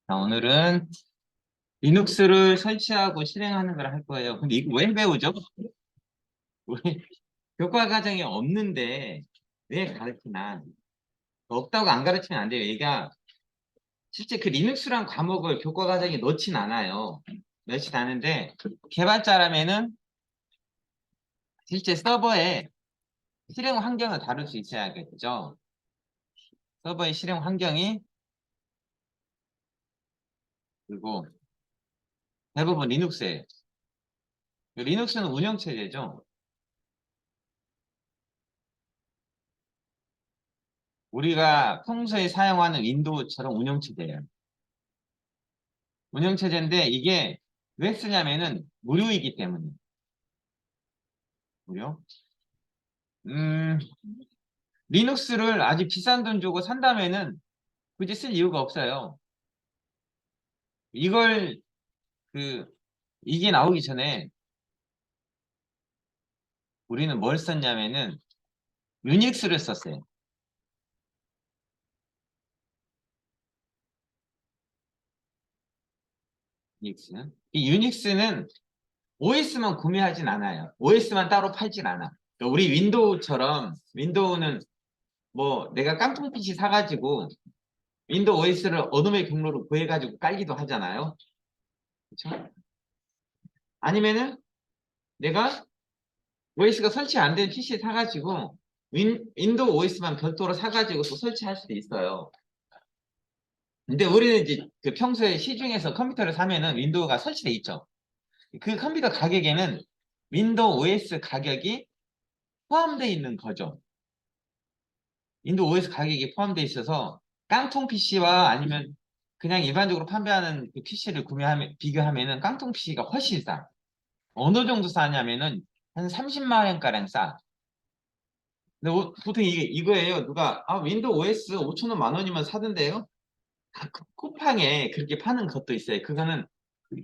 자, 오늘은 리눅스를 설치하고 실행하는 걸 할 거예요. 근데 이거 왜 배우죠? 우리 교과 과정이 없는데 왜 가르치나? 없다고 안 가르치면 안 돼요. 얘가 실제 그 리눅스란 과목을 교과 과정에 넣진 않아요. 넣진 않은데 개발자라면은 실제 서버에 실행 환경을 다룰 수 있어야겠죠. 서버의 실행 환경이 그리고 대부분 리눅스예요. 리눅스는 운영체제죠. 우리가 평소에 사용하는 윈도우처럼 운영체제예요. 운영체제인데 이게 왜 쓰냐면은 무료이기 때문에. 무료. 음, 리눅스를 아주 비싼 돈 주고 산다면은 굳이 쓸 이유가 없어요. 이걸 그 이게 나오기 전에 우리는 뭘 썼냐면은 유닉스를 썼어요. 유닉스는 이 유닉스는 OS만 구매하진 않아요. OS만 따로 팔진 않아. 그러니까 우리 윈도우처럼 윈도우는 뭐 내가 깡통 PC 사가지고 윈도우 OS를 어둠의 경로로 구해가지고 깔기도 하잖아요. 그렇죠? 아니면은 내가 OS가 설치 안 된 PC 사가지고 윈도우 OS만 별도로 사가지고 또 설치할 수도 있어요. 근데 우리는 이제 그 평소에 시중에서 컴퓨터를 사면은 윈도우가 설치돼 있죠. 그 컴퓨터 가격에는 윈도우 OS 가격이 포함되어 있는 거죠. 윈도우 OS 가격이 포함되어 있어서 깡통 PC와 아니면 그냥 일반적으로 판매하는 그 PC를 비교하면은 깡통 PC가 훨씬 싸. 어느 정도 싸냐면은 한 30만 원가량 싸. 근데 보통 이거예요. 누가 윈도우 OS 5천 원 만 원이면 사던데요? 쿠팡에 그렇게 파는 것도 있어요. 그거는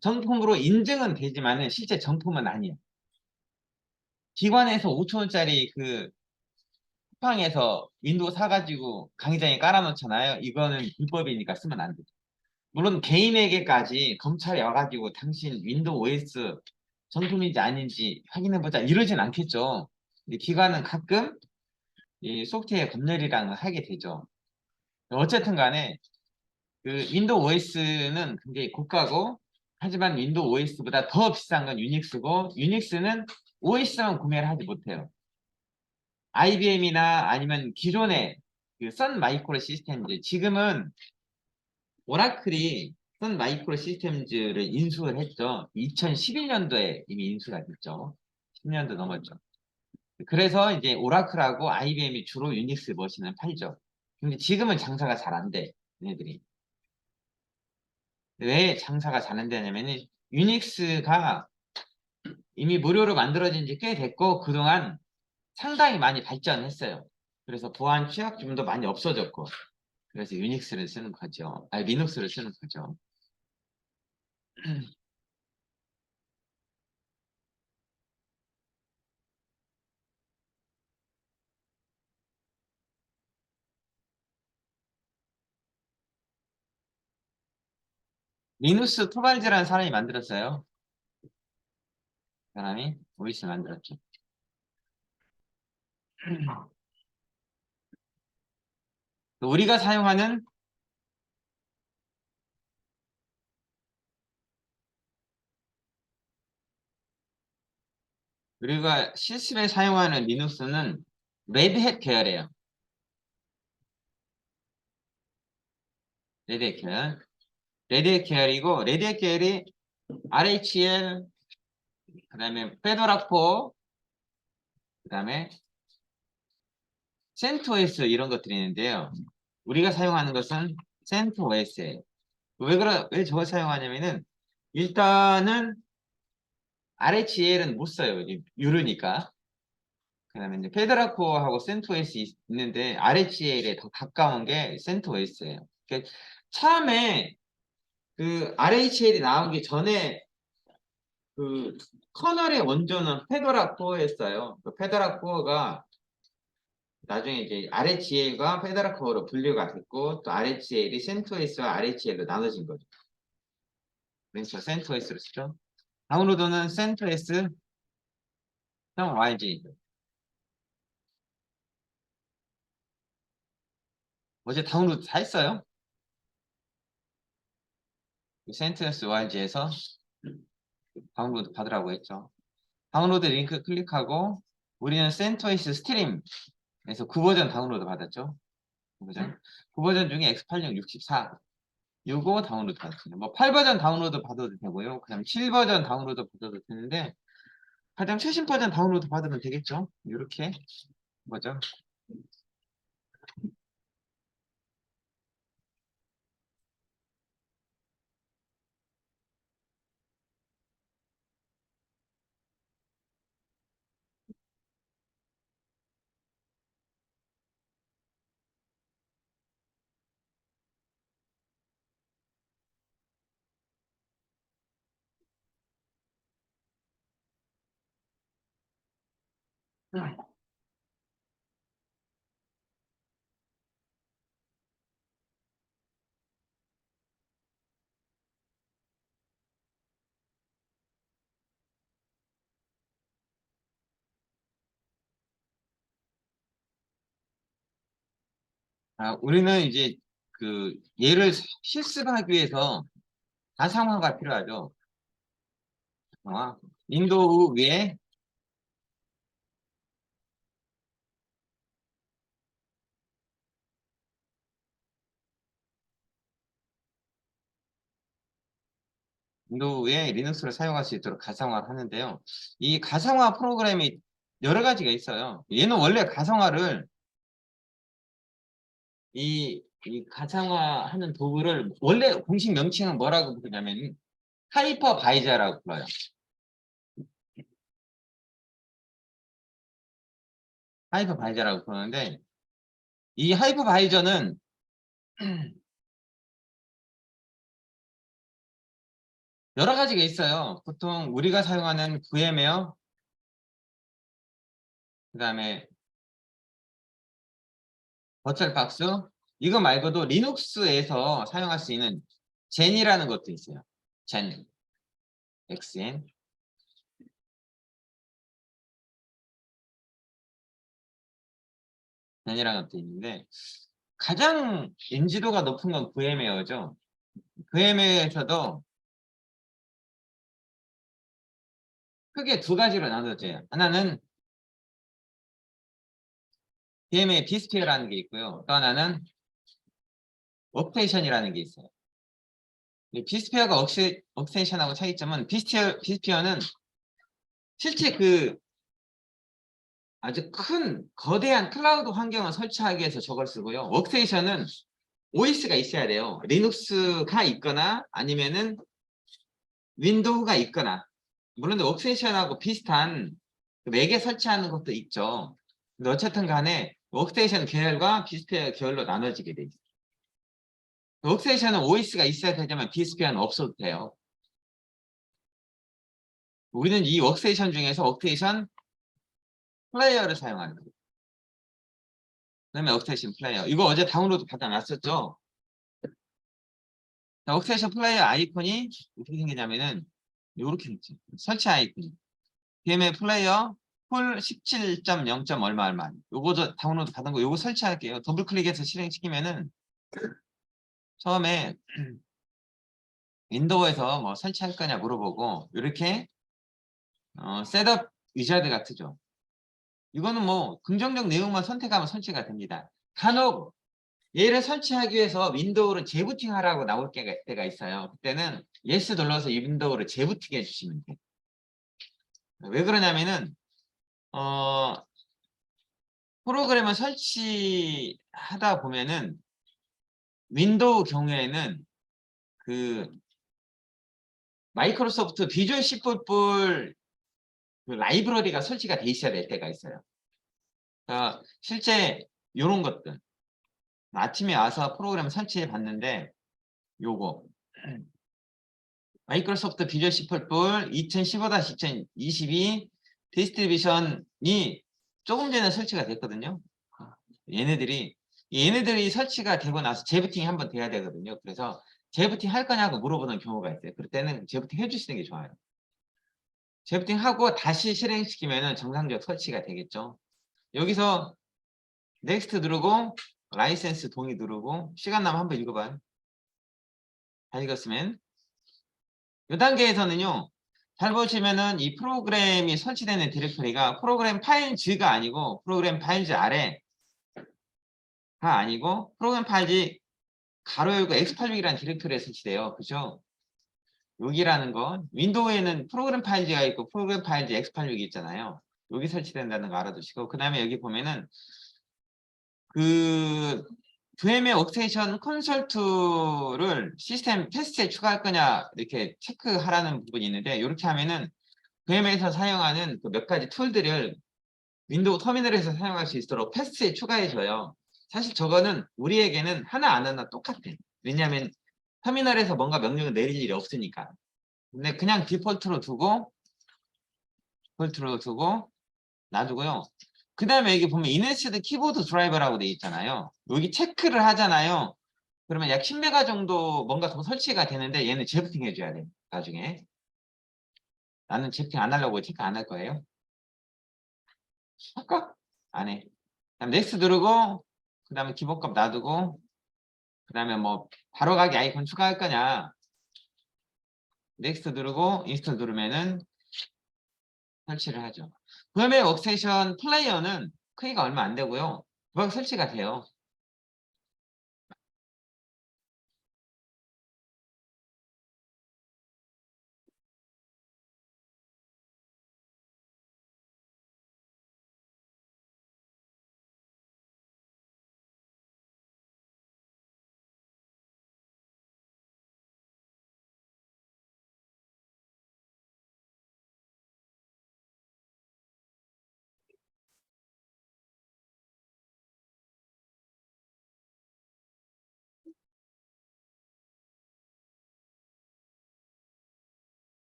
정품으로 인증은 되지만은 실제 정품은 아니에요. 기관에서 5천 원짜리 그 쿠팡에서 윈도우 사가지고 강의장에 깔아놓잖아요. 이거는 불법이니까 쓰면 안 돼요. 물론 개인에게까지 검찰이 와가지고 당신 윈도우 OS 정품인지 아닌지 확인해보자 이러진 않겠죠. 근데 기관은 가끔 이 소프트웨어 검열이랑 하게 되죠. 어쨌든 간에 그 윈도우 OS는 굉장히 고가고 하지만 윈도우 OS보다 더 비싼 건 유닉스고 유닉스는 OS만 구매를 하지 못해요. IBM이나 아니면 기존의 그선 마이크로 시스템즈 지금은 오라클이 선 마이크로 시스템즈를 인수를 했죠. 2011년도에 이미 인수가 됐죠. 10년도 넘었죠. 그래서 이제 오라클하고 IBM이 주로 유닉스 머신을 팔죠. 근데 지금은 장사가 잘 안 돼. 얘네들이. 왜 장사가 잘 안 되냐면은 유닉스가 이미 무료로 만들어진 지 꽤 됐고 그동안 상당히 많이 발전했어요. 그래서 보안 취약점도 많이 없어졌고 그래서 유닉스를 쓰는 거죠. 아니 리눅스를 쓰는 거죠. 리눅스 토발즈라는 사람이 만들었어요. 그 사람이 OS 만들었죠. 우리가 사용하는 우리가 실습에 사용하는 리눅스는 레드햇 계열이에요. 레드햇 계열. 레드햇 계열이고 레드햇 계열이 RHL 그다음에 페도라4 그다음에 센토스 이런 것들이 있는데요. 우리가 사용하는 것은 센토스예요. 왜 저걸 사용하냐면은 일단은 RHEL은 못 써요. 이제 유료니까. 그다음에 이제 페드라코어하고 센토스 있는데 RHEL에 더 가까운 게 센토스예요. 처음에 그 RHEL이 나오기 전에 그 커널의 원조는 페더라코어였어요. 그 페더라코어가 나중에 이제 RHEL과 페더라코어로 분류가 됐고 또 RHEL이 센토스와 RHEL로 나눠진 거죠. 그래서 센토스로 쓰죠. 다운로드는 센토스 형 YG. 어제 다운로드 다 했어요? 센토스 YG에서 다운로드 받으라고 했죠. 다운로드 링크 클릭하고 우리는 센토스 스트림에서 9버전 다운로드 받았죠. 9버전. 9버전 중에 X86 64 요거 다운로드 받았습니다. 뭐 8버전 다운로드 받아도 되고요. 그다음 7버전 다운로드 받아도 되는데 가장 최신 버전 다운로드 받으면 되겠죠. 이렇게 뭐죠? 우리는 이제 그 얘를 실습하기 위해서 가상화가 필요하죠. 윈도우 위에 윈도우에 리눅스를 사용할 수 있도록 가상화를 하는데요. 이 가상화 프로그램이 여러 가지가 있어요. 얘는 원래 가상화를 이 가상화하는 도구를 원래 공식 명칭은 뭐라고 부르냐면 하이퍼바이저라고 불러요. 하이퍼바이저라고 부르는데 이 하이퍼바이저는 여러 가지가 있어요. 보통 우리가 사용하는 VM웨어, 그다음에 버추얼박스 이거 말고도 리눅스에서 사용할 수 있는 젠이라는 것도 있어요. 젠, XN. 젠이라는 것도 있는데 가장 인지도가 높은 건 VM웨어죠. VM웨어에서도 크게 두 가지로 나눠져요. 하나는 VM웨어 비스피어라는 게 있고요. 또 하나는 워크테이션이라는 게 있어요. 비스피어가 워크테이션하고 차이점은 비스피어는 실제 그 아주 큰 거대한 클라우드 환경을 설치하기 위해서 저걸 쓰고요. 워크테이션은 OS가 있어야 돼요. 리눅스가 있거나 아니면은 윈도우가 있거나 물론 워크테이션하고 비슷한 맥에 설치하는 것도 있죠. 근데 어쨌든 간에 워크테이션 계열과 비스피어 계열로 나눠지게 돼 있어요. 워크테이션은 OS가 있어야 되지만 비스피어는 없어도 돼요. 우리는 이 워크테이션 중에서 워크테이션 플레이어를 사용하는 거예요. 그다음에 워크테이션 플레이어. 이거 어제 다운로드 받아놨었죠? 자, 워크테이션 플레이어 아이콘이 어떻게 생기냐면은 이렇게 있지. 설치 아이콘. VMware 플레이어 풀 17.0. 얼마 얼마. 요거 저 다운로드 받은 거 요거 설치할게요. 더블 클릭해서 실행시키면은 처음에 윈도우에서 뭐 설치할 거냐 물어보고 이렇게 셋업 위자드가 뜨죠. 이거는 뭐 긍정적 내용만 선택하면 설치가 됩니다. 간혹 얘를 설치하기 위해서 윈도우를 재부팅하라고 나올 때가 있어요. 그때는 예스 눌러서 이 윈도우를 재부팅 해주시면 돼요. 왜 그러냐면은 프로그램을 설치하다 보면은 윈도우 경우에는 그 마이크로소프트 비주얼 C++ 그 라이브러리가 설치가 돼 있어야 될 때가 있어요. 실제 이런 것들 아침에 와서 프로그램 설치해 봤는데 요거 마이크로소프트 비주얼 C++ 2015-2022 디스트리뷰션이 조금 전에 설치가 됐거든요. 얘네들이 설치가 되고 나서 재부팅이 한번 돼야 되거든요. 그래서 재부팅 할 거냐고 물어보는 경우가 있어요. 그럴 때는 재부팅 해주시는 게 좋아요. 재부팅 하고 다시 실행시키면 정상적 설치가 되겠죠. 여기서 넥스트 누르고 라이센스 동의 누르고 시간 나면 한번 읽어봐요. 다 읽었으면 이 단계에서는요. 잘 보시면은 이 프로그램이 설치되는 디렉토리가 프로그램 파일즈가 아니고 프로그램 파일즈 아래가 아니고 프로그램 파일즈 가로 열고 X86이라는 디렉토리에 설치돼요. 그죠? 여기라는 건 윈도우에는 프로그램 파일즈가 있고 프로그램 파일즈 X86이 있잖아요. 여기 설치된다는 거 알아두시고 그 다음에 여기 보면은 그 VMware 워크스테이션 컨설트를 시스템 테스트에 추가할 거냐 이렇게 체크하라는 부분이 있는데 이렇게 하면은 VMware에서 사용하는 그 몇 가지 툴들을 윈도우 터미널에서 사용할 수 있도록 패스트에 추가해줘요. 사실 저거는 우리에게는 하나 안 하나 똑같아. 왜냐하면 터미널에서 뭔가 명령을 내릴 일이 없으니까. 근데 그냥 디폴트로 두고 놔두고요. 그 다음에 여기 보면 이네스드 키보드 드라이버라고 돼 있잖아요. 여기 체크를 하잖아요. 그러면 약 10메가 정도 뭔가 더 설치가 되는데 얘는 재부팅 해줘야 돼. 나중에. 나는 재부팅 안 하려고 체크 안 할 거예요. 할까? 안 해. 그다음 넥스트 누르고 그 다음에 기본값 놔두고 그 다음에 뭐 바로 가기 아이콘 추가할 거냐. 넥스트 누르고 인스톨 누르면은 설치를 하죠. 그다음에 워크스테이션 플레이어는 크기가 얼마 안 되고요. 금방 설치가 돼요.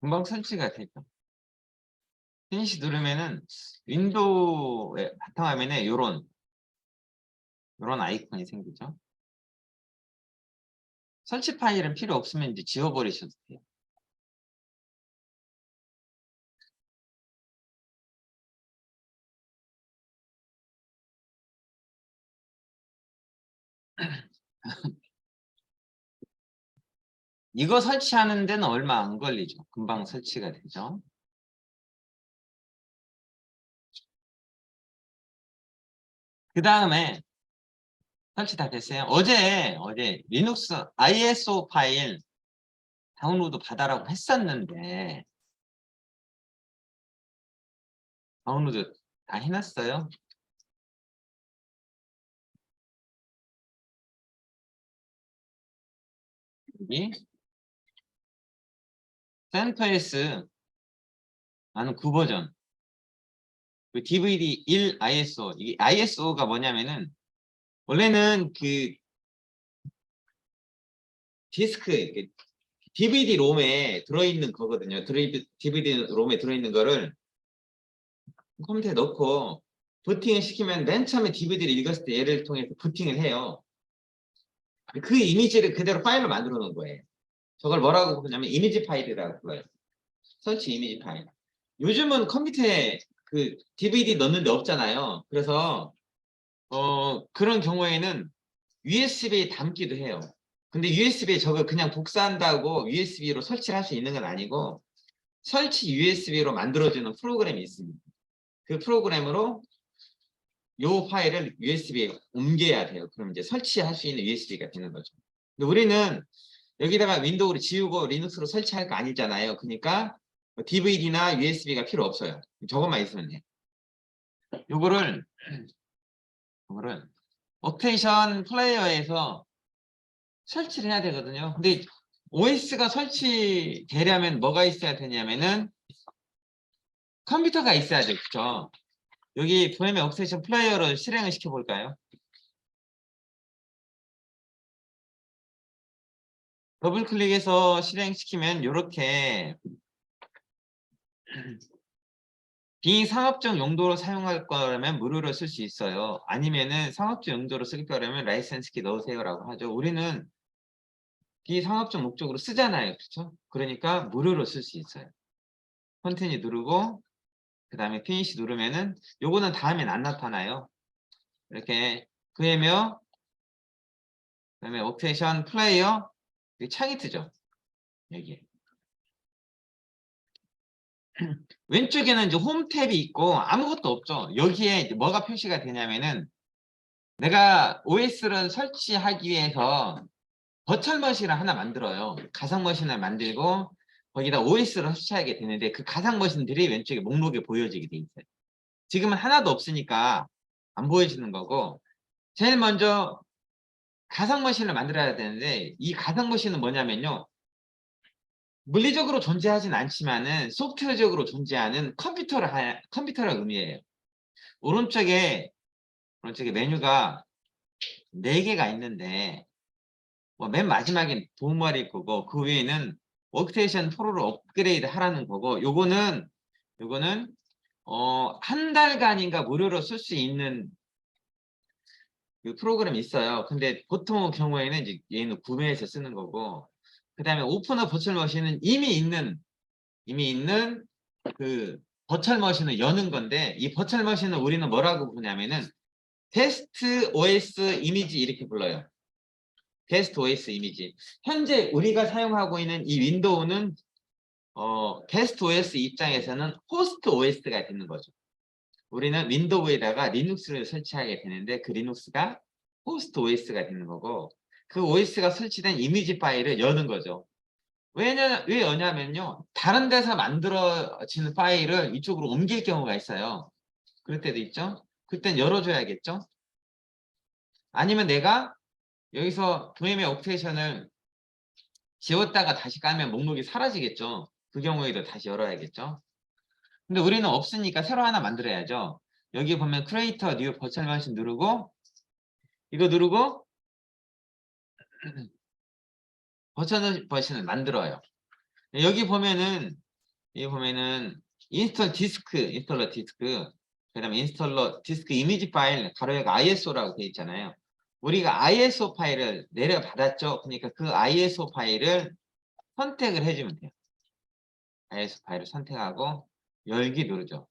금방 설치가 되죠. 피니시 누르면은 윈도우의 바탕화면에 요런 아이콘이 생기죠. 설치 파일은 필요 없으면 이제 지워버리셔도 돼요. 이거 설치하는 데는 얼마 안 걸리죠. 금방 설치가 되죠. 그 다음에 설치 다 됐어요. 어제 리눅스 ISO 파일 다운로드 받아라고 했었는데 다운로드 다 해놨어요. 여기 센터에스 나는 9버전 그 DVD 1 ISO 이 ISO가 뭐냐면은 원래는 그 디스크 DVD 롬에 들어있는 거거든요. DVD 롬에 들어있는 거를 컴퓨터에 넣고 부팅을 시키면 맨 처음에 DVD를 읽었을 때 얘를 통해서 부팅을 해요. 그 이미지를 그대로 파일로 만들어 놓은 거예요. 저걸 뭐라고 부르냐면 이미지 파일이라고 불러요. 설치 이미지 파일. 요즘은 컴퓨터에 그 DVD 넣는데 없잖아요. 그래서 그런 경우에는 USB에 담기도 해요. 근데 USB에 저걸 그냥 복사한다고 USB로 설치를 할 수 있는 건 아니고 설치 USB로 만들어주는 프로그램이 있습니다. 그 프로그램으로 이 파일을 USB에 옮겨야 돼요. 그럼 이제 설치할 수 있는 USB가 되는 거죠. 근데 우리는 여기다가 윈도우를 지우고 리눅스로 설치할 거 아니잖아요. 그러니까 DVD나 USB가 필요 없어요. 저것만 있으면 돼요. 요거를 워크테이션 플레이어에서 설치를 해야 되거든요. 근데 OS가 설치되려면 뭐가 있어야 되냐면은 컴퓨터가 있어야 돼요. 그죠? 여기 VM 웍스테이션 플레이어를 실행을 시켜볼까요? 더블 클릭해서 실행시키면 이렇게 비상업적 용도로 사용할 거라면 무료로 쓸 수 있어요. 아니면은 상업적 용도로 쓸 거라면 라이센스 키 넣으세요라고 하죠. 우리는 비상업적 목적으로 쓰잖아요. 그렇죠? 그러니까 무료로 쓸 수 있어요. 컨티뉴 누르고 그 다음에 피니시 누르면은 요거는 다음엔 안 나타나요. 이렇게 그애며 그다음에 웍테이션 플레이어 여기 창이 뜨죠. 여기 왼쪽에는 이제 홈 탭이 있고 아무것도 없죠. 여기에 이제 뭐가 표시가 되냐면은 내가 OS를 설치하기 위해서 버추얼 머신을 하나 만들어요. 가상 머신을 만들고 거기다 OS를 설치하게 되는데 그 가상 머신들이 왼쪽에 목록에 보여지게 돼 있어요. 지금은 하나도 없으니까 안 보여지는 거고 제일 먼저 가상 머신을 만들어야 되는데 이 가상 머신은 뭐냐면요. 물리적으로 존재하진 않지만은 소프트웨어적으로 존재하는 컴퓨터를 의미해요. 오른쪽에 메뉴가 4개가 있는데 뭐 맨 마지막엔 도움말일 거고 그 위에는 워크스테이션 프로를 업그레이드 하라는 거고 요거는 한 달간인가 무료로 쓸 수 있는 그 프로그램이 있어요. 근데 보통 경우에는 이제 얘는 구매해서 쓰는 거고 그 다음에 오픈업 버추얼 머신은 이미 있는 그 버추얼 머신을 여는 건데 이 버추얼 머신은 우리는 뭐라고 부르냐면은 게스트 OS 이미지 이렇게 불러요. 게스트 OS 이미지. 현재 우리가 사용하고 있는 이 윈도우는 게스트 OS 입장에서는 호스트 OS가 되는 거죠. 우리는 윈도우에다가 리눅스를 설치하게 되는데 그 리눅스가 호스트 OS가 되는 거고 그 OS가 설치된 이미지 파일을 여는 거죠. 왜 여냐면요. 다른 데서 만들어진 파일을 이쪽으로 옮길 경우가 있어요. 그럴 때도 있죠. 그땐 열어줘야겠죠. 아니면 내가 여기서 VM의 옵테이션을 지웠다가 다시 깔면 목록이 사라지겠죠. 그 경우에도 다시 열어야겠죠. 근데 우리는 없으니까 새로 하나 만들어야죠. 여기 보면 크리에이터 뉴 버추얼 머신 누르고 이거 누르고 버추얼 머신을 만들어요. 여기 보면은 인스톨러 디스크 그다음에 인스톨러 디스크 이미지 파일 가로역 ISO라고 되어 있잖아요. 우리가 ISO 파일을 내려받았죠. 그러니까 그 ISO 파일을 선택을 해주면 돼요. ISO 파일을 선택하고 열기 누르죠.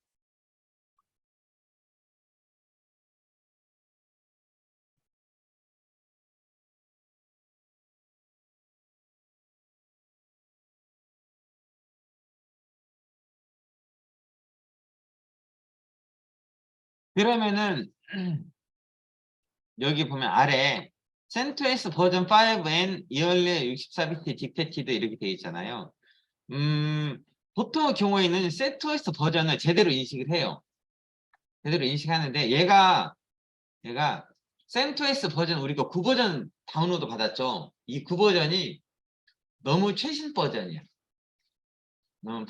그러면은 여기 보면 아래 CentOS 버전 5 and yearly 64비트 딕테티드 이렇게 되어 있잖아요. 보통의 경우에는 CentOS 버전을 제대로 인식을 해요. 제대로 인식하는데 얘가 CentOS 버전 우리가 9버전 다운로드 받았죠. 이 9버전이 너무 최신 버전이야. 너무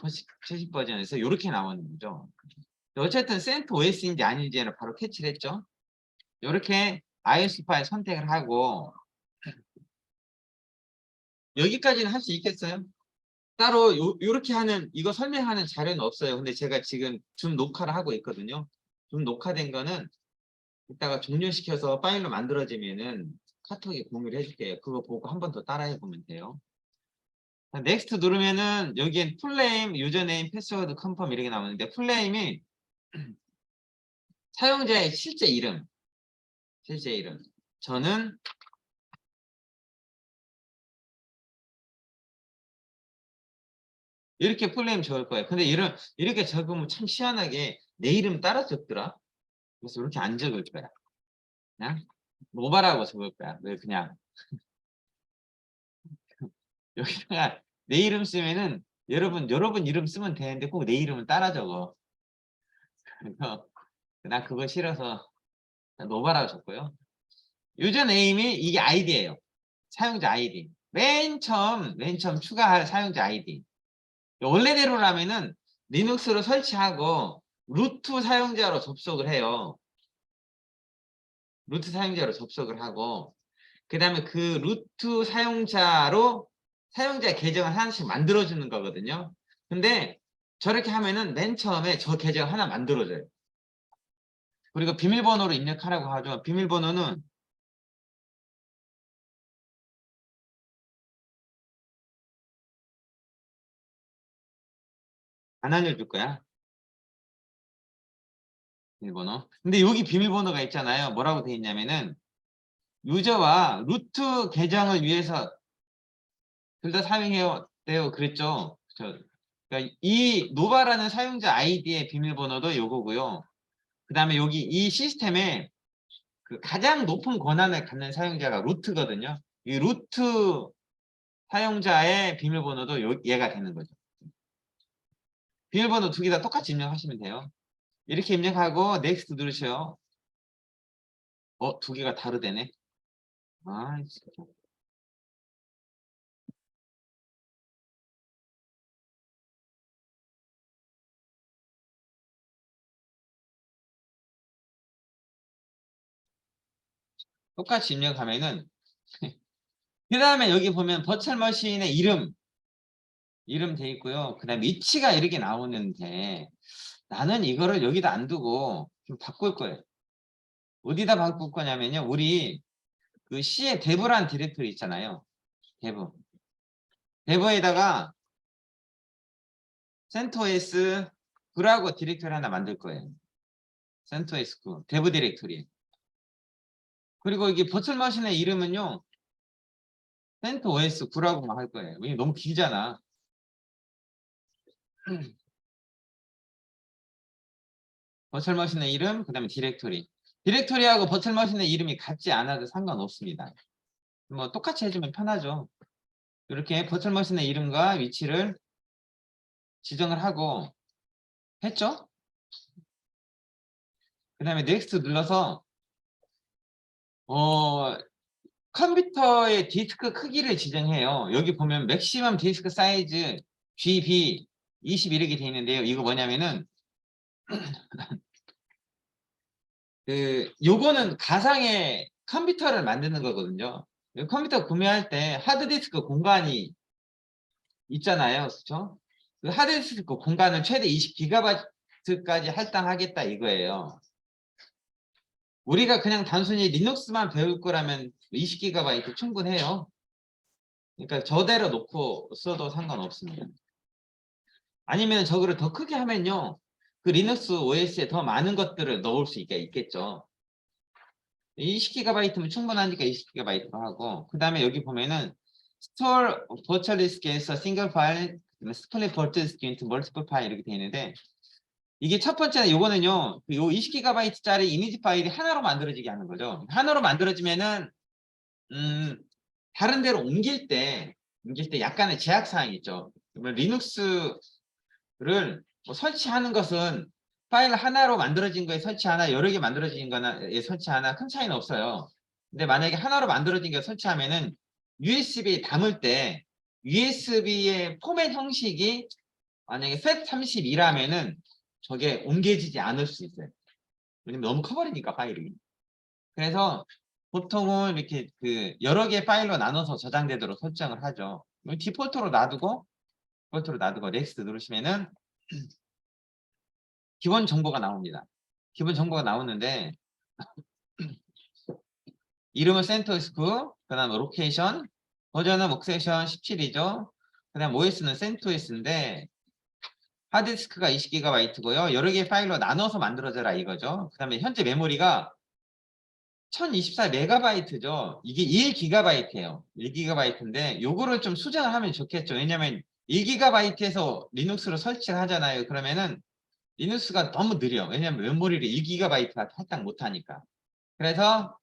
최신 버전에서 이렇게 나오는 거죠. 어쨌든 CentOS인지 아닌지는 바로 캐치를 했죠. 이렇게 iOS 파일 선택을 하고 여기까지는 할 수 있겠어요? 따로 요렇게 하는 이거 설명하는 자료는 없어요. 근데 제가 지금 줌 녹화를 하고 있거든요. 줌 녹화된 거는 이따가 종료시켜서 파일로 만들어지면은 카톡에 공유를 해줄게요. 그거 보고 한 번 더 따라해 보면 돼요. 넥스트 누르면은 여기엔 풀네임, 유저네임, 패스워드, 컨펌 이렇게 나오는데 풀네임이 사용자의 실제 이름. 저는 이렇게 풀네임 적을 거예요. 근데 이렇게 적으면 참 희한하게 내 이름 따라 적더라. 그래서 이렇게 안 적을 거야. 그냥 모바라고 적을 거야. 왜 그냥 여기다가 내 이름 쓰면은 여러분 이름 쓰면 되는데 꼭 내 이름을 따라 적어. 그래서 난 그거 싫어서 노바라고 적고요. 유저 네임이 이게 아이디예요. 사용자 아이디. 맨 처음 추가할 사용자 아이디. 원래대로라면은 리눅스를 설치하고 루트 사용자로 접속을 해요. 루트 사용자로 접속을 하고 그 다음에 그 루트 사용자로 사용자 계정을 하나씩 만들어주는 거거든요. 근데 저렇게 하면은 맨 처음에 저 계정 하나 만들어줘요. 그리고 비밀번호로 입력하라고 하죠. 비밀번호는 안 알려줄 거야. 비밀번호. 근데 여기 비밀번호가 있잖아요. 뭐라고 돼 있냐면은 유저와 루트 계정을 위해서 둘 다 사용해요. 그랬죠. 그러니까 이 노바라는 사용자 아이디의 비밀번호도 요거고요. 그 다음에 여기 이 시스템에 그 가장 높은 권한을 갖는 사용자가 루트거든요. 이 루트 사용자의 비밀번호도 얘가 되는 거죠. 비밀번호 두 개 다 똑같이 입력하시면 돼요. 이렇게 입력하고 넥스트 누르셔요. 두 개가 다르대네. 아, 진짜. 똑같이 입력하면은 그 다음에 여기 보면 버추얼 머신의 이름 돼 있고요. 그 다음에 위치가 이렇게 나오는데 나는 이거를 여기다 안 두고 좀 바꿀 거예요. 어디다 바꿀 거냐면요. 우리 그 C의 데브란 디렉토리 있잖아요. 데브. 데브에다가 센토S 9라고 디렉토리 하나 만들 거예요. 센토S 9. 데브 디렉토리. 그리고 이게 버추얼 머신의 이름은요. 센토S 9라고만 할 거예요. 왜냐면 너무 길잖아. 버추얼 머신의 이름, 그 다음에 디렉토리. 디렉토리하고 버추얼 머신의 이름이 같지 않아도 상관없습니다. 뭐 똑같이 해주면 편하죠. 이렇게 버추얼 머신의 이름과 위치를 지정을 하고 했죠. 그 다음에 넥스트 눌러서 컴퓨터의 디스크 크기를 지정해요. 여기 보면 맥시멈 디스크 사이즈 GB 20 이렇게 돼 있는데요. 이거 뭐냐면은 요거는 가상의 컴퓨터를 만드는 거거든요. 컴퓨터 구매할 때 하드디스크 공간이 있잖아요. 그렇죠? 그 하드디스크 공간을 최대 20기가바이트까지 할당하겠다 이거예요. 우리가 그냥 단순히 리눅스만 배울 거라면 20기가바이트 충분해요. 그러니까 저대로 놓고 써도 상관없습니다. 아니면 저거를 더 크게 하면요. 그 리눅스 OS에 더 많은 것들을 넣을 수 있겠죠. 20기가바이트면 충분하니까 20기가바이트로 하고 그 다음에 여기 보면은 Store Virtual Disk에서 Single File, Split Virtual Disk into Multiple File 이렇게 돼 있는데 이게 첫 번째는 요거는요. 요 20기가바이트짜리 이미지 파일이 하나로 만들어지게 하는 거죠. 하나로 만들어지면은 다른 데로 옮길 때 약간의 제약 사항이 있죠. 리눅스를 뭐 설치하는 것은 파일 하나로 만들어진 거에 설치하나 여러 개 만들어진 거에 설치하나 큰 차이는 없어요. 근데 만약에 하나로 만들어진 게 설치하면은 USB 담을 때 USB의 포맷 형식이 만약에 FAT32라면은 저게 옮겨지지 않을 수 있어요. 왜냐면 너무 커버리니까 파일이. 그래서 보통은 이렇게 그 여러 개 파일로 나눠서 저장되도록 설정을 하죠. 디폴트로 놔두고 넥스트 누르시면은 기본 정보가 나옵니다. 기본 정보가 나오는데 이름은 센토스9, 그다음 로케이션, 버전은 웍세션 17이죠. 그다음 OS는 센토S인데 하드디스크가 20기가바이트고요. 여러 개의 파일로 나눠서 만들어져라 이거죠. 그다음에 현재 메모리가 1024메가바이트죠. 이게 1기가바이트예요. 1기가바이트인데 요거를 좀 수정을 하면 좋겠죠. 왜냐면 1기가바이트에서 리눅스를 설치를 하잖아요. 그러면은 리눅스가 너무 느려. 왜냐면 메모리를 1기가바이트가 할당 못하니까. 그래서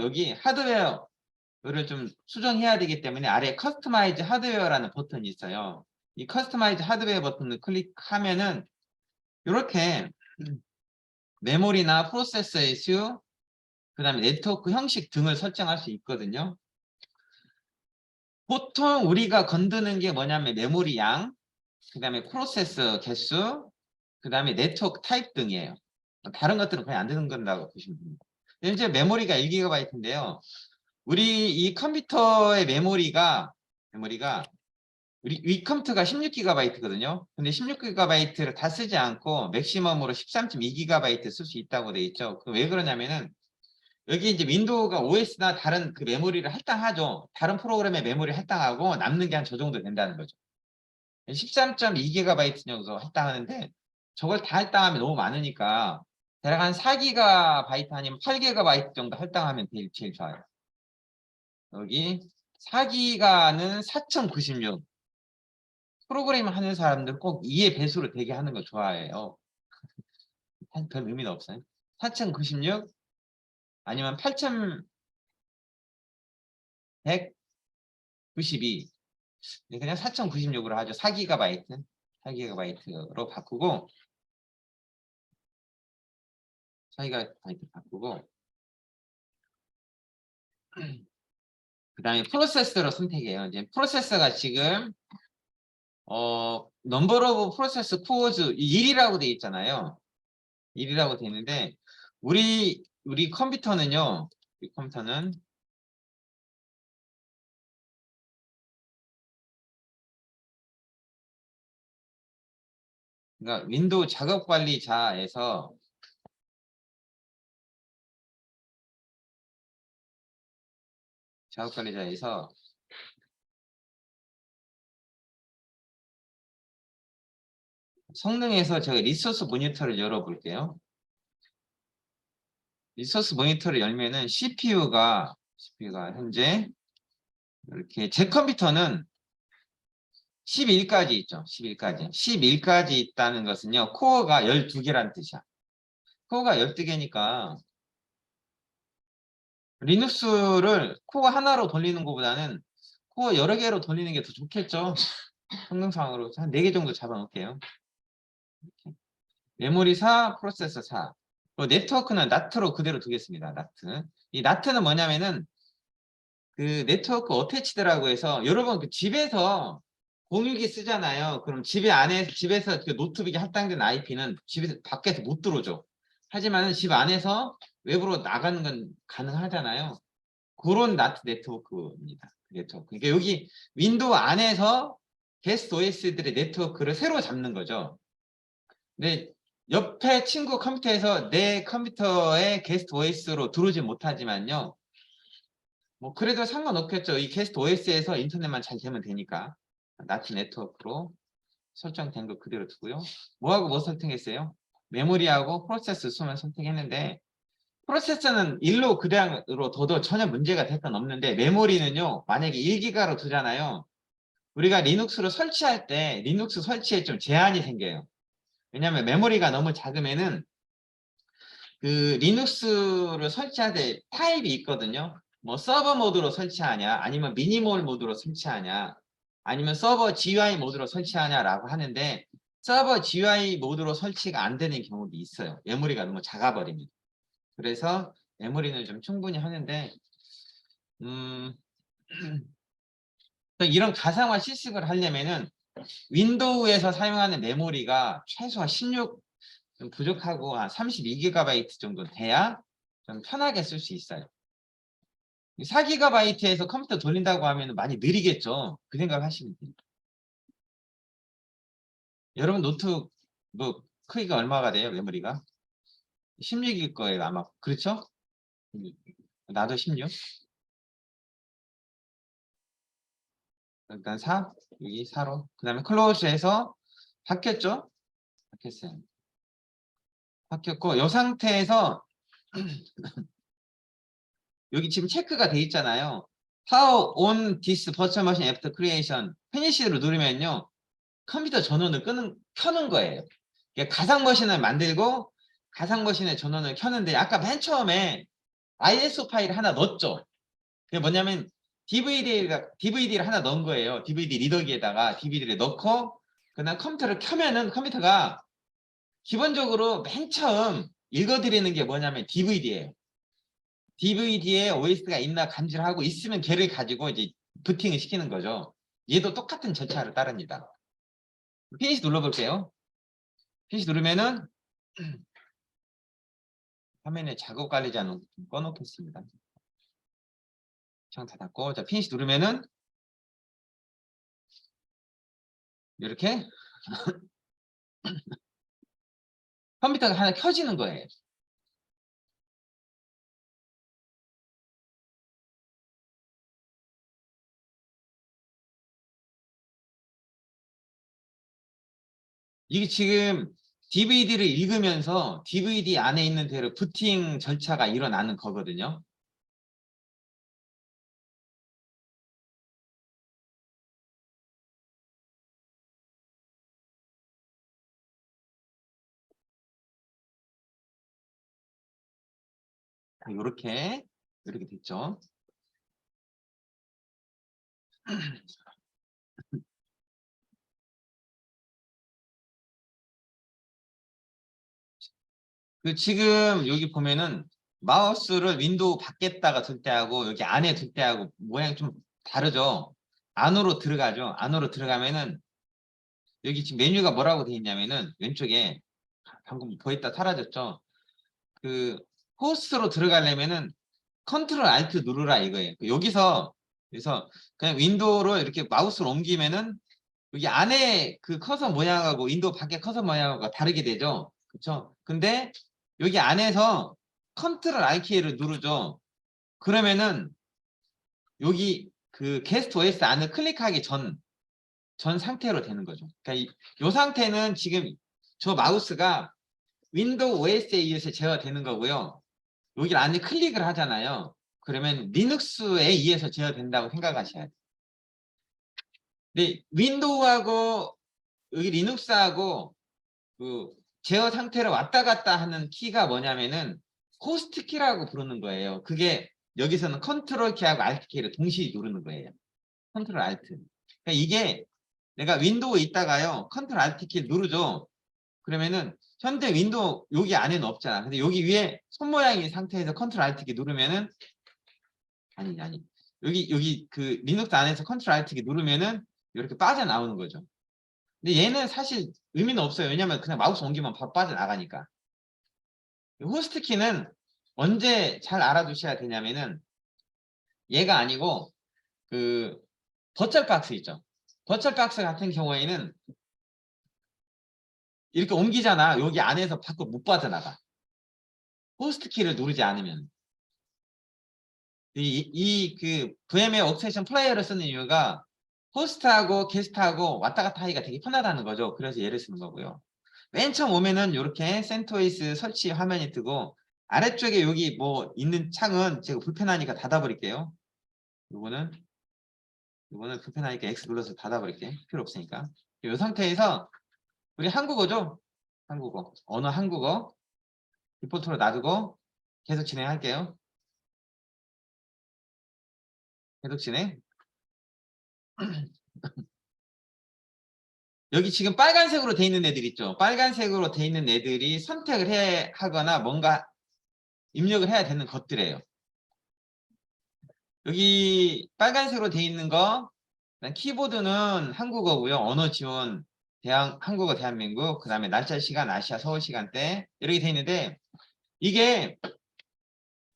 여기 하드웨어를 좀 수정해야 되기 때문에 아래 커스터마이즈 하드웨어라는 버튼이 있어요. 이 커스터마이즈 하드웨어 버튼을 클릭하면은 이렇게 메모리나 프로세서 이슈, 그 다음에 네트워크 형식 등을 설정할 수 있거든요. 보통 우리가 건드는 게 뭐냐면 메모리 양, 그 다음에 프로세서 개수, 그 다음에 네트워크 타입 등이에요. 다른 것들은 거의 안 되는 건다고 보시면 됩니다. 현재 메모리가 1GB인데요. 우리 이 컴퓨터의 메모리가 우리 위 컴퓨터가 16GB거든요. 근데 16GB를 다 쓰지 않고 맥시멈으로 13.2GB 쓸 수 있다고 돼 있죠. 왜 그러냐면은 여기 이제 윈도우가 OS나 다른 그 메모리를 할당하죠. 다른 프로그램의 메모리 할당하고 남는 게 한 저 정도 된다는 거죠. 13.2GB 정도 할당하는데 저걸 다 할당하면 너무 많으니까 대략 한 4GB 아니면 8GB 정도 할당하면 제일 좋아요. 여기 4기가는 4096. 프로그램 하는 사람들 꼭 2의 배수로 되게 하는 거 좋아해요. 별 의미는 없어요. 4096 아니면 8192. 그냥 4096으로 하죠. 4기가바이트. 4기가바이트로 바꾸고 4기가바이트 바꾸고 그 다음에 프로세서로 선택해요. 이제 프로세서가 지금 넘버 오브 프로세스 코어즈 1이라고 돼 있잖아요. 1이라고 돼 있는데 우리 컴퓨터는요. 우리 컴퓨터는 그러니까 윈도우 작업 관리자에서 성능에서 제가 리소스 모니터를 열어볼게요. 리소스 모니터를 열면은 CPU가 현재 이렇게 제 컴퓨터는 11까지 있죠. 11까지 있다는 것은요. 코어가 12개라는 뜻이야. 코어가 12개니까 리눅스를 코어 하나로 돌리는 것보다는 코어 여러 개로 돌리는 게 더 좋겠죠. 성능상으로 한 4개 정도 잡아놓을게요. 메모리 4, 프로세서 4. 네트워크는 나트로 그대로 두겠습니다. 나트. 이 나트는 뭐냐면은 그 네트워크 어태치드라고 해서 여러분 그 집에서 공유기 쓰잖아요. 그럼 집에서 그 노트북에 할당된 IP는 집에서 밖에서 못 들어오죠. 하지만 집 안에서 외부로 나가는 건 가능하잖아요. 그런 나트 네트워크입니다. 그러니까 여기 윈도우 안에서 게스트 OS들의 네트워크를 새로 잡는 거죠. 근데 옆에 친구 컴퓨터에서 내 컴퓨터에 게스트 OS로 들어오지 못하지만요. 뭐 그래도 상관없겠죠. 이 게스트 OS에서 인터넷만 잘 되면 되니까. 나트 네트워크로 설정된 거 그대로 두고요. 뭐하고 뭐 설정했어요? 메모리하고 프로세서 수만 선택했는데 프로세서는 1로 그대로 둬도 전혀 문제가 될 건 없는데 메모리는요. 만약에 1기가로 두잖아요. 우리가 리눅스로 설치할 때 리눅스 설치에 좀 제한이 생겨요. 왜냐하면 메모리가 너무 작으면은 그 리눅스를 설치할 때 타입이 있거든요. 뭐 서버 모드로 설치하냐, 아니면 미니멀 모드로 설치하냐, 아니면 서버 GUI 모드로 설치하냐라고 하는데 서버 GUI 모드로 설치가 안 되는 경우도 있어요. 메모리가 너무 작아버리면. 그래서 메모리는 좀 충분히 하는데 이런 가상화 실습을 하려면은 윈도우에서 사용하는 메모리가 최소한 16 좀 부족하고 한 32GB 정도 돼야 좀 편하게 쓸 수 있어요. 4GB에서 컴퓨터 돌린다고 하면 많이 느리겠죠. 그 생각 하시면 돼요. 여러분 노트북 뭐 크기가 얼마가 돼요? 메모리가? 16일 거예요 아마. 그렇죠? 나도 16. 일단 4, 여기 4로. 그 다음에 클로즈해서 바뀌었죠? 바뀌었어요. 바뀌었고 이 상태에서 여기 지금 체크가 돼 있잖아요. How on this virtual machine after creation 피니시로 누르면요. 컴퓨터 전원을 켜는 거예요. 가상 머신을 만들고 가상 머신의 전원을 켜는데 아까 맨 처음에 ISO 파일을 하나 넣었죠. 그게 뭐냐면 DVD를 하나 넣은 거예요. DVD 리더기에다가 DVD를 넣고 그다음 컴퓨터를 켜면은 컴퓨터가 기본적으로 맨 처음 읽어드리는 게 뭐냐면 DVD예요. DVD에 OS가 있나 감지를 하고 있으면 걔를 가지고 이제 부팅을 시키는 거죠. 얘도 똑같은 절차를 따릅니다. 피니시 눌러볼게요. 피니시 누르면은 화면에 작업 관리자는 꺼놓겠습니다. 창 닫았고, 자, 피니시 누르면은 이렇게 컴퓨터가 하나 켜지는 거예요. 이게 지금 DVD를 읽으면서 DVD 안에 있는 대로 부팅 절차가 일어나는 거거든요. 이렇게 됐죠. 지금 여기 보면은 마우스를 윈도우 밖에다가 둘 때하고 여기 안에 둘 때하고 모양이 좀 다르죠. 안으로 들어가죠. 안으로 들어가면은 여기 지금 메뉴가 뭐라고 되어 있냐면은 왼쪽에 방금 보였다 사라졌죠. 호스트로 들어가려면은 컨트롤 알트 누르라 이거예요. 여기서 그래서 그냥 윈도우로 이렇게 마우스를 옮기면은 여기 안에 커서 모양하고 윈도우 밖에 커서 모양하고 다르게 되죠. 그렇죠? 근데 여기 안에서 컨트롤 R키를 누르죠. 그러면은 여기 게스트 OS 안을 클릭하기 전 상태로 되는 거죠. 그러니까 이 상태는 지금 저 마우스가 윈도우 OS에 의해서 제어되는 거고요. 여기 안에 클릭을 하잖아요. 그러면 리눅스에 의해서 제어된다고 생각하셔야 돼요. 근데 윈도우하고 여기 리눅스하고 제어 상태로 왔다 갔다 하는 키가 뭐냐면은 호스트 키라고 부르는 거예요. 그게 여기서는 컨트롤 키하고 알트 키를 동시에 누르는 거예요. 컨트롤 알트. 그러니까 이게 내가 윈도우에 있다가요. 컨트롤 알트 키 누르죠. 그러면은 현재 윈도우 여기 안에는 없잖아. 근데 여기 위에 손 모양인 상태에서 컨트롤 알트 키 누르면은 아니 여기 리눅스 안에서 컨트롤 알트 키 누르면은 이렇게 빠져나오는 거죠. 근데 얘는 사실 의미는 없어요. 왜냐면 그냥 마우스 옮기면 바로 빠져나가니까. 호스트 키는 언제 잘 알아두셔야 되냐면은 얘가 아니고 버츄얼 박스 있죠. 버츄얼 박스 같은 경우에는 이렇게 옮기잖아. 여기 안에서 밖으로 못 빠져나가. 호스트 키를 누르지 않으면. VMware 워크스테이션 플레이어를 쓰는 이유가 호스트하고 게스트하고 왔다 갔다 하기가 되게 편하다는 거죠. 그래서 얘를 쓰는 거고요. 맨 처음 오면은 이렇게 센토이스 설치 화면이 뜨고 아래쪽에 여기 뭐 있는 창은 제가 불편하니까 닫아버릴게요. 요거는 불편하니까 X 눌러서 닫아버릴게. 필요 없으니까. 이 상태에서 우리 한국어죠? 한국어. 언어 한국어. 디폴트로 놔두고 계속 진행할게요. 계속 진행. 여기 지금 빨간색으로 돼 있는 애들 있죠? 빨간색으로 돼 있는 애들이 선택을 하거나 뭔가 입력을 해야 되는 것들이에요. 여기 빨간색으로 돼 있는 거 키보드는 한국어고요. 언어 지원 한국어 대한민국 그 다음에 날짜 시간 아시아 서울 시간대 이렇게 돼 있는데 이게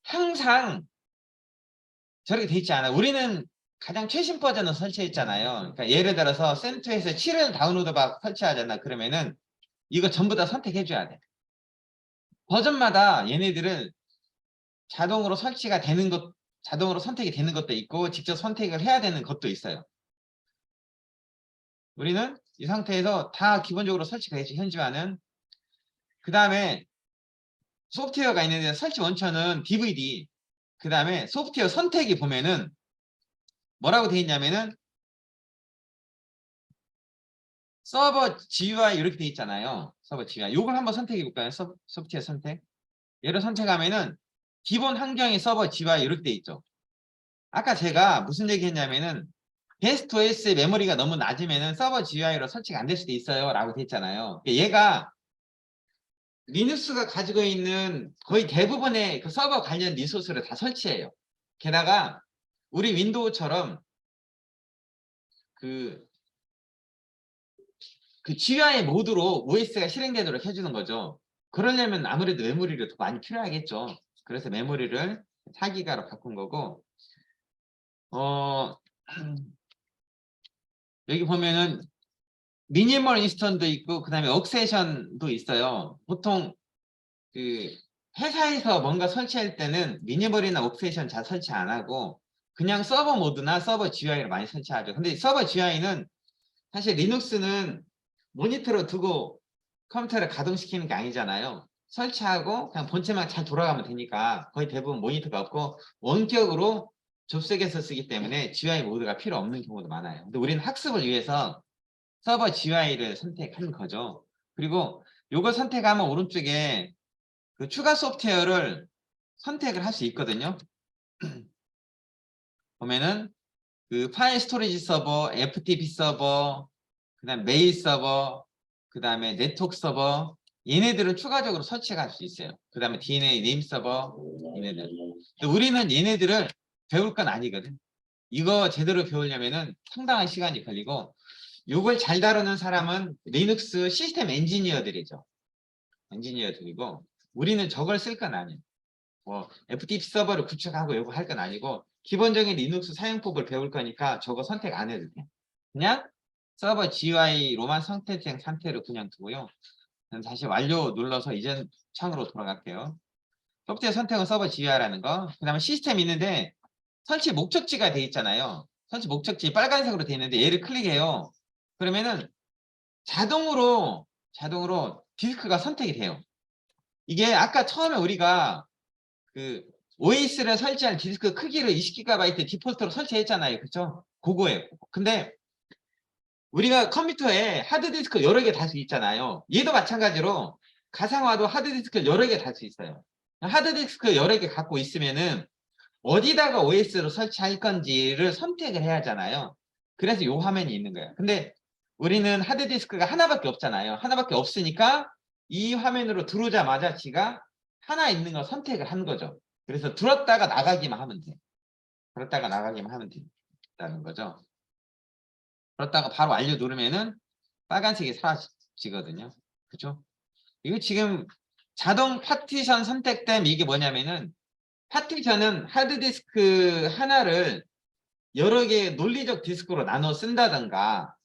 항상 저렇게 돼 있지 않아요. 우리는 가장 최신 버전을 설치했잖아요. 그러니까 예를 들어서 센터에서 7을 다운로드 받고 설치하잖아. 그러면은 이거 전부 다 선택해 줘야 돼. 버전마다 얘네들은 자동으로 설치가 되는 것, 자동으로 선택이 되는 것도 있고 직접 선택을 해야 되는 것도 있어요. 우리는 이 상태에서 다 기본적으로 설치가 되죠. 현지화는. 그 다음에 소프트웨어가 있는데 설치 원천은 DVD. 그 다음에 소프트웨어 선택이 보면은 뭐라고 되어 있냐면은 서버 GUI 이렇게 되어 있잖아요. 서버 GUI. 이걸 한번 선택해 볼까요? 소프트웨어 선택. 얘를 선택하면은 기본 환경의 서버 GUI 이렇게 되어 있죠. 아까 제가 무슨 얘기 했냐면은 게스트 OS 메모리가 너무 낮으면은 서버 GUI로 설치가 안 될 수도 있어요. 라고 되어 있잖아요. 얘가 리눅스가 가지고 있는 거의 대부분의 서버 관련 리소스를 다 설치해요. 게다가 우리 윈도우처럼 그 GUI 모드로 OS가 실행되도록 해주는 거죠. 그러려면 아무래도 메모리를 더 많이 필요하겠죠. 그래서 메모리를 4기가로 바꾼 거고, 여기 보면은 미니멀 인스턴도 있고, 그 다음에 억세션도 있어요. 보통 그 회사에서 뭔가 설치할 때는 미니멀이나 옥세션 잘 설치 안 하고 그냥 서버 모드나 서버 GUI를 많이 설치하죠. 근데 서버 GUI는 사실 리눅스는 모니터로 두고 컴퓨터를 가동시키는 게 아니잖아요. 설치하고 그냥 본체만 잘 돌아가면 되니까 거의 대부분 모니터가 없고 원격으로 접속해서 쓰기 때문에 GUI 모드가 필요 없는 경우도 많아요. 근데 우리는 학습을 위해서 서버 GUI를 선택한 거죠. 그리고 이걸 선택하면 오른쪽에 그 추가 소프트웨어를 선택을 할 수 있거든요. 보면은 그 파일 스토리지 서버, FTP 서버, 그다음 메일 서버, 그다음에 네트워크 서버 얘네들은 추가적으로 설치할 수 있어요. 그다음에 DNA 네임 서버 얘네들. 우리는 얘네들을 배울 건 아니거든. 이거 제대로 배우려면은 상당한 시간이 걸리고 이걸 잘 다루는 사람은 리눅스 시스템 엔지니어들이죠. 엔지니어들이고 우리는 저걸 쓸 건 아니에요. 뭐 FTP 서버를 구축하고 이거 할 건 아니고 기본적인 리눅스 사용법을 배울 거니까 저거 선택 안 해도 돼. 그냥 서버 GUI로만 선택된 상태로 그냥 두고요. 다시 완료 눌러서 이전 창으로 돌아갈게요. 소프트웨어 선택은 서버 GUI라는 거. 그 다음에 시스템 있는데 설치 목적지가 돼 있잖아요. 설치 목적지 빨간색으로 돼 있는데 얘를 클릭해요. 그러면은 자동으로 디스크가 선택이 돼요. 이게 아까 처음에 우리가 그 OS를 설치한 디스크 크기를 20GB 디폴트로 설치했잖아요. 그렇죠? 그거예요. 근데 우리가 컴퓨터에 하드디스크 여러 개 달 수 있잖아요. 얘도 마찬가지로 가상화도 하드디스크 여러 개 달 수 있어요. 하드디스크 여러 개 갖고 있으면은 어디다가 OS로 설치할 건지를 선택을 해야 하잖아요. 그래서 이 화면이 있는 거예요. 근데 우리는 하드디스크가 하나밖에 없잖아요. 하나밖에 없으니까 이 화면으로 들어오자마자 지가 하나 있는 거 선택을 한 거죠. 그래서 들었다가 나가기만 하면 돼. 들었다가 나가기만 하면 된다는 거죠. 그렇다가 바로 완료 누르면은 빨간색이 사라지거든요. 그죠? 이거 지금 자동 파티션 선택되면 이게 뭐냐면은 파티션은 하드디스크 하나를 여러 개의 논리적 디스크로 나눠 쓴다던가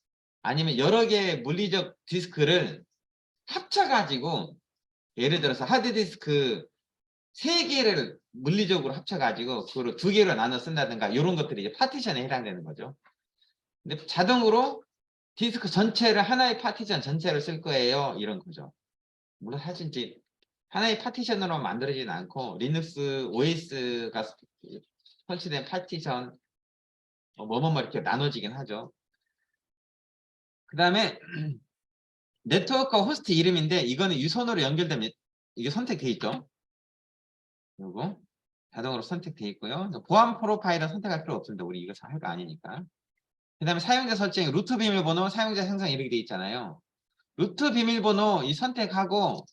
아니면 여러 개의 물리적 디스크를 합쳐가지고 예를 들어서 하드디스크 3개를 물리적으로 합쳐가지고 그걸 2개로 나눠 쓴다든가 이런 것들이 이제 파티션에 해당되는 거죠. 근데 자동으로 디스크 전체를 하나의 파티션 전체를 쓸 거예요. 이런 거죠. 물론 사실 이제 하나의 파티션으로 만들어지진 않고 리눅스 OS가 설치된 파티션 뭐뭐 이렇게 나눠지긴 하죠. 그 다음에 네트워크 호스트 이름인데 이거는 유선으로 연결되면 이게 선택돼 있죠. 그리고 자동으로 선택돼 있고요. 보안 프로파일은 선택할 필요 없습니다. 우리 이거 할 거 아니니까. 그 다음에 사용자 설정, 루트 비밀번호, 사용자 생성 이렇게 돼 있잖아요. 루트 비밀번호 이 선택하고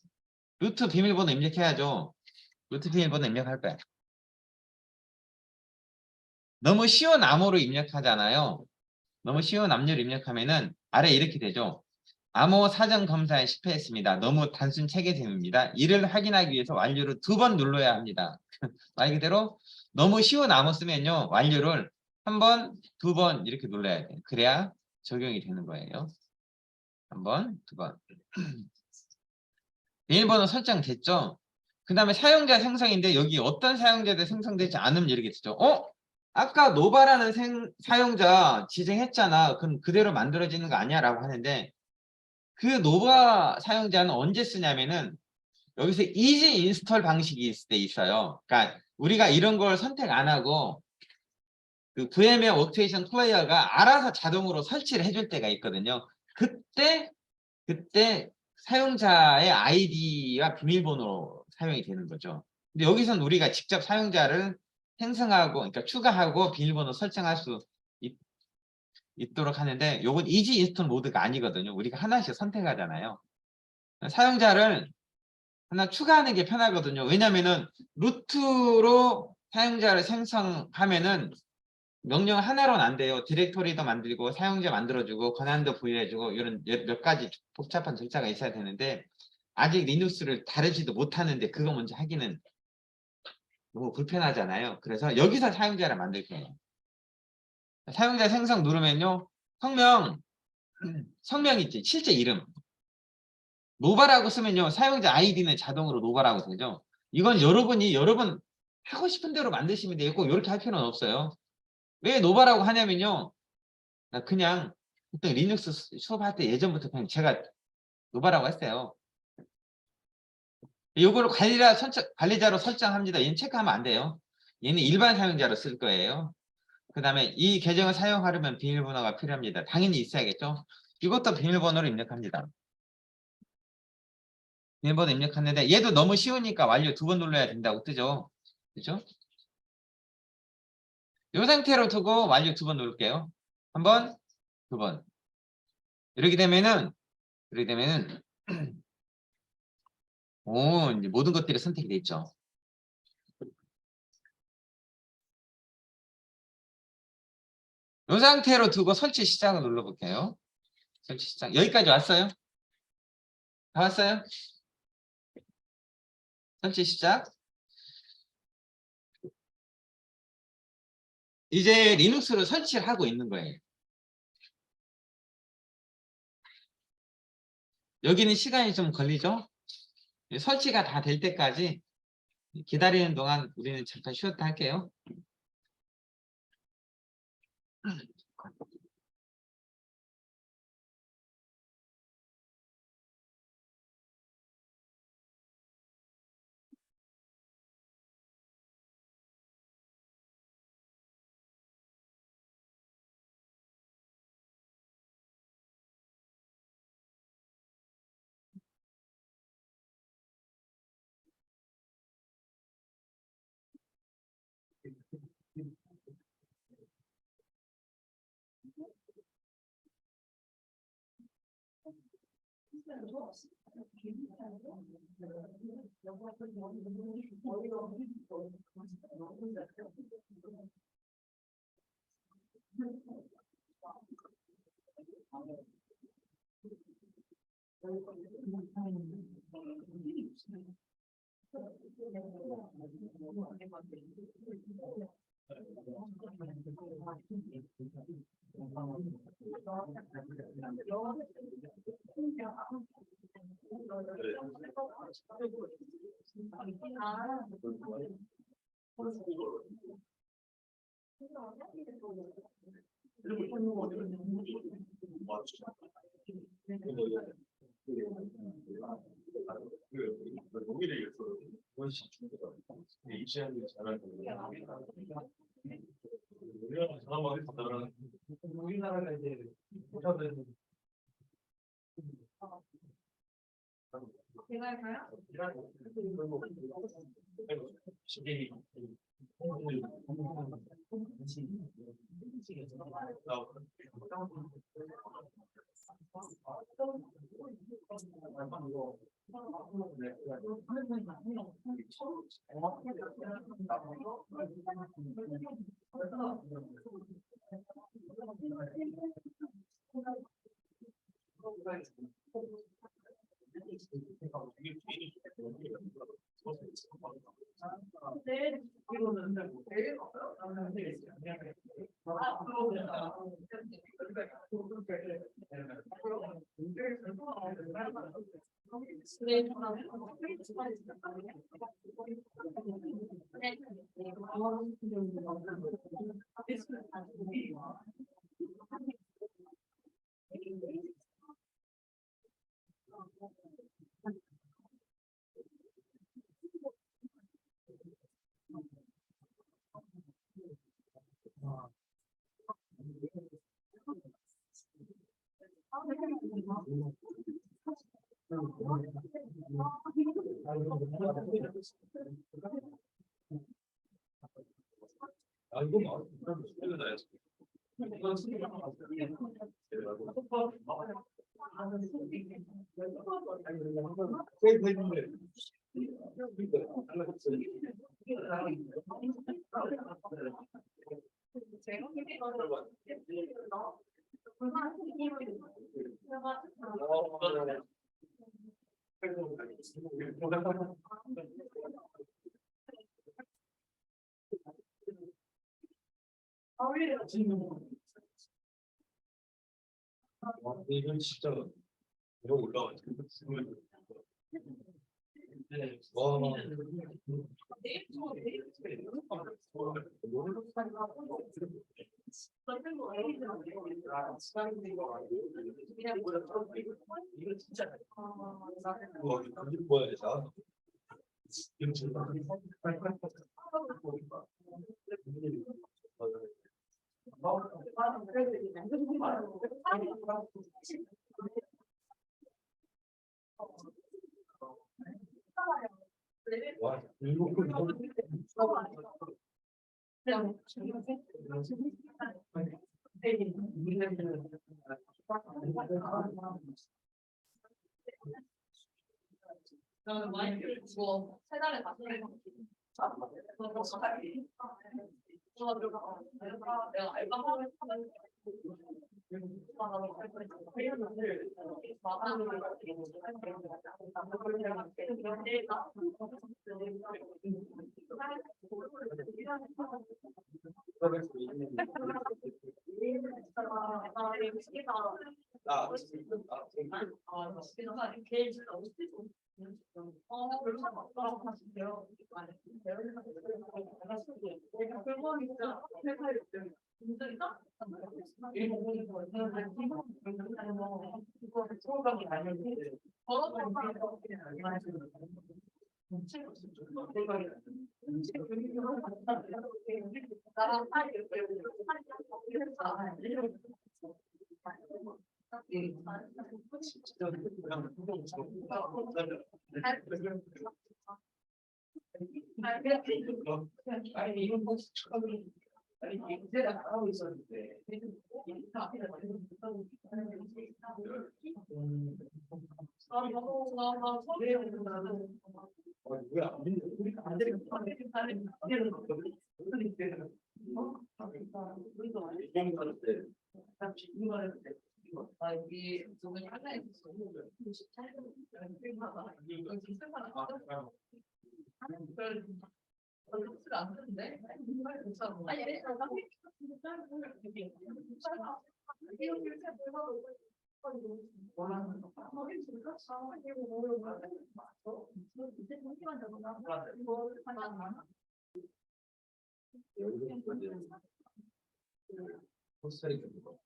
루트 비밀번호 입력해야죠. 루트 비밀번호 입력할 거야. 너무 쉬운 암호로 입력하잖아요. 너무 쉬운 암호를 입력하면은 아래 이렇게 되죠. 암호 사전 검사에 실패했습니다. 너무 단순 체계템입니다. 이를 확인하기 위해서 완료를 2번 눌러야 합니다. 말 그대로 너무 쉬운 암호 쓰면요. 완료를 1번, 2번 이렇게 눌러야 돼요. 그래야 적용이 되는 거예요. 1번, 2번. 비밀번호 설정됐죠? 그 다음에 사용자 생성인데 여기 어떤 사용자들 생성되지 않으면 이렇게 되죠. 아까 노바라는 사용자 지정했잖아. 그럼 그대로 만들어지는 거 아니야? 라고 하는데 그 노바 사용자는 언제 쓰냐면은 여기서 이지 인스톨 방식이 있을 때 있어요. 그러니까 우리가 이런 걸 선택 안 하고 그 VMware 워크스테이션 플레이어가 알아서 자동으로 설치를 해줄 때가 있거든요. 그때 사용자의 아이디와 비밀번호로 사용이 되는 거죠. 근데 여기서는 우리가 직접 사용자를 생성하고, 그러니까 추가하고 비밀번호 설정할 수 있도록 하는데, 요건 이지 인스톨 모드가 아니거든요. 우리가 하나씩 선택하잖아요. 사용자를 하나 추가하는 게 편하거든요. 왜냐면은 루트로 사용자를 생성하면은 명령 하나로는 안 돼요. 디렉토리도 만들고 사용자 만들어주고 권한도 부여해주고 이런 몇 가지 복잡한 절차가 있어야 되는데 아직 리눅스를 다루지도 못하는데 그거 먼저 하기는 너무 불편하잖아요. 그래서 여기서 사용자를 만들 거예요. 사용자 생성 누르면요. 성명 있지. 실제 이름. 노바라고 쓰면요. 사용자 아이디는 자동으로 노바라고 되죠. 이건 여러분 하고 싶은 대로 만드시면 돼요. 꼭 이렇게 할 필요는 없어요. 왜 노바라고 하냐면요. 나 그냥 보통 리눅스 수업할 때 예전부터 그냥 제가 노바라고 했어요. 이거를 관리자로 설정합니다. 얘는 체크하면 안 돼요. 얘는 일반 사용자로 쓸 거예요. 그 다음에 이 계정을 사용하려면 비밀번호가 필요합니다. 당연히 있어야겠죠. 이것도 비밀번호를 입력합니다. 비밀번호 입력하는데 얘도 너무 쉬우니까 완료 2번 눌러야 된다고 뜨죠. 그죠? 이 상태로 두고 완료 2번 누를게요. 1번, 2번. 이렇게 되면은 이제 모든 것들이 선택이 돼 있죠. 이 상태로 두고 설치 시작을 눌러볼게요. 설치 시작. 여기까지 왔어요? 다 왔어요? 설치 시작. 이제 리눅스를 설치를 하고 있는 거예요. 여기는 시간이 좀 걸리죠? 설치가 다 될 때까지 기다리는 동안 우리는 잠깐 쉬었다 할게요. 제가 할까요? 네, 이거는 내일 가요? 제가 이건 진짜 이거 올라와. 와. 이거 진짜. 와, 이거 뭐야, 자. 이거 진짜. 와, 이거 저는 와이프를 주고 세 달에 다시 내가 알바하고 있는 아니 이런 거 축하드려. 아니 이제가 하고 있었는데. 왜안 믿는 우리가 안 되는 거 여기 오늘 하나에 얼굴을 안 쓰는데? 아니, 헛살이 좀 거.